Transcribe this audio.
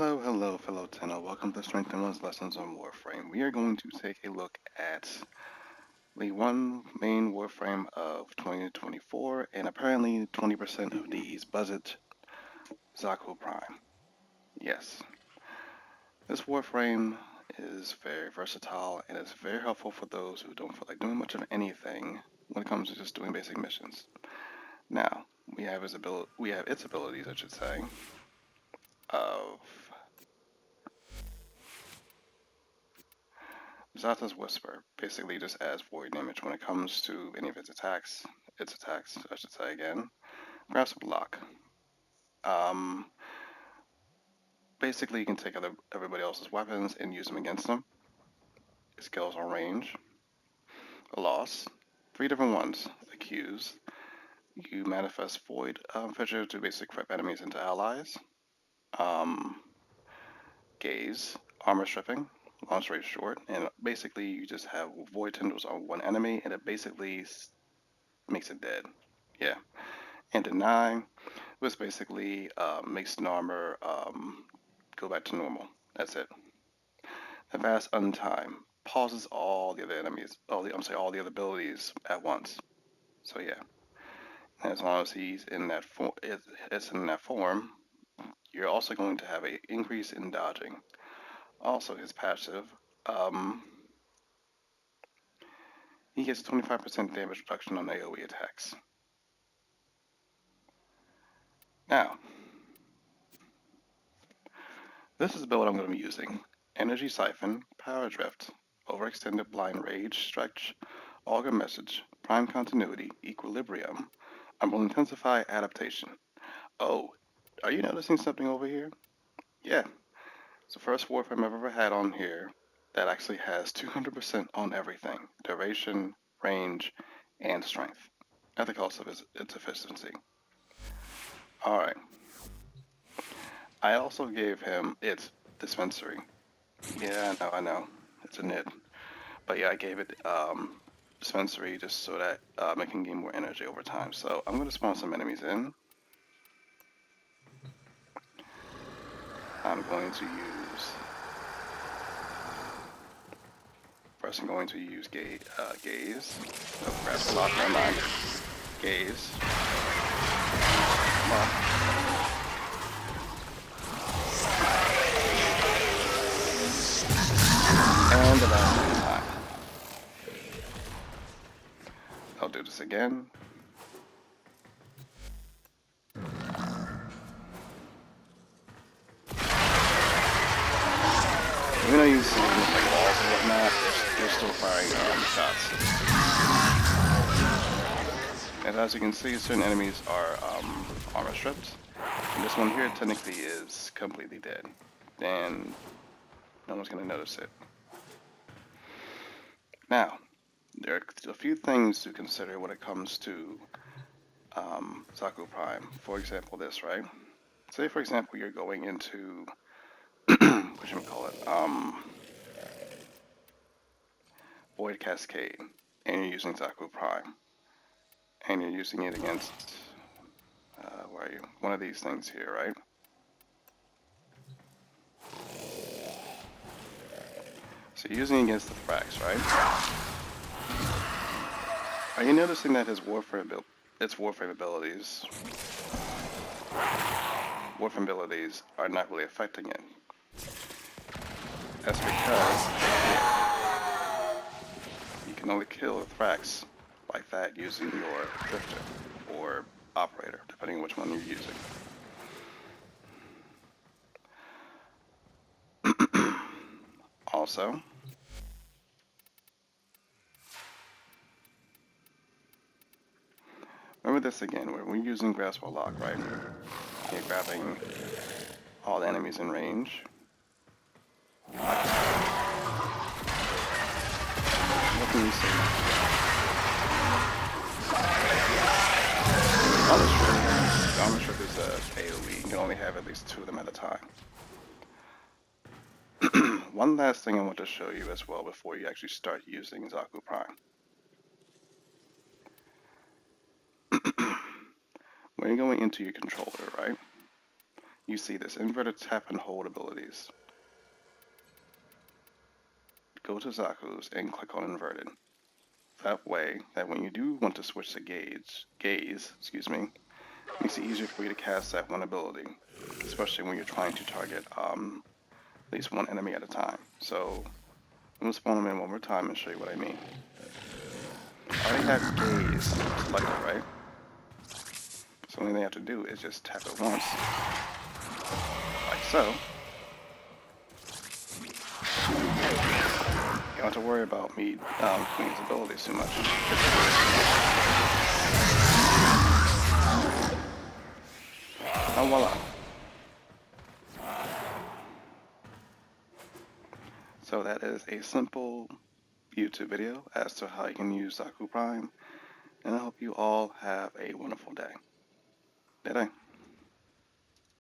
Hello, fellow Tenno. Welcome to Strengthinone's Lessons on Warframe. We are going to take a look at the one main Warframe of 2024 and apparently 20% of these budget Xaku Prime. Yes, this Warframe is very versatile and it's very helpful for those who don't feel like doing much of anything when it comes to just doing basic missions. Now, we have its abilities, I should say, of Zata's Whisper basically just adds void damage when it comes to any of its attacks. I should say again. Grasp Block. Um, Basically, you can take everybody else's weapons and use them against them. It scales on range. A loss. Three different ones. Accuse. You manifest Void Fissure to basically crip enemies into allies. Um, Gaze. Armor Stripping. Long straight short. And basically, you just have Void Tendrils on one enemy, and it basically makes it dead. Yeah. And Deny was basically makes an armor go back to normal. That's it. Advance Untime pauses all the other enemies, all the other abilities at once. So yeah, as long as he's in that it's in that form, you're also going to have an increase in dodging. Also, his passive, um, he gets 25% damage reduction on AoE attacks. Now, this is the build I'm going to be using. Energy Siphon, Power Drift, Overextended Blind Rage, Stretch, Augur Message, Prime Continuity, Equilibrium, I will intensify adaptation. Oh, are you noticing something over here? Yeah, it's the first Warframe I've ever had on here that actually has 200% on everything. Duration, range, and strength. At the cost of its efficiency. Alright. I also gave him its dispensary. Yeah, I know. It's a nit. But yeah, I gave it dispensary just so that it can gain more energy over time. So I'm going to spawn some enemies in. I'm going to use first. I'm going to use gaze. No, grasp lock. Never mind. Gaze. And the last time. I'll do this again. Even though you see like walls and whatnot, they're still firing shots. And as you can see, certain enemies are armor stripped. And this one here technically is completely dead. And no one's going to notice it. Now, there are a few things to consider when it comes to Xaku Prime. For example, this, right? Say, for example, you're going into, what should we call it? Void Cascade, and you're using Xaku Prime. And you're using it against, where are you? One of these things here, right? So you're using it against the Thrax, right? Are you noticing that his Warframe abilities are not really affecting it? That's because you can only kill a Thrax like that using your Drifter or Operator, depending on which one you're using. Also, remember this again, when we're using Grasp or Lock, right? You're grabbing all the enemies in range. What can you say? Armor Strip is a AoE. You can only have at least two of them at a time. One last thing I want to show you as well before you actually start using Xaku Prime. When you're going into your controller, right? you see this inverted tap and hold abilities. Go to Xaku's and click on inverted. That way, that when you do want to switch to gaze, makes it easier for you to cast that one ability, especially when you're trying to target at least one enemy at a time. So I'm gonna spawn them in one more time and show you what I mean. I already have gaze selected, right? So the only thing I have to do is just tap it once, like so. You don't have to worry about me doing his abilities too much. And voila. So that is a simple YouTube video as to how you can use Xaku Prime, and I hope you all have a wonderful day. Did I?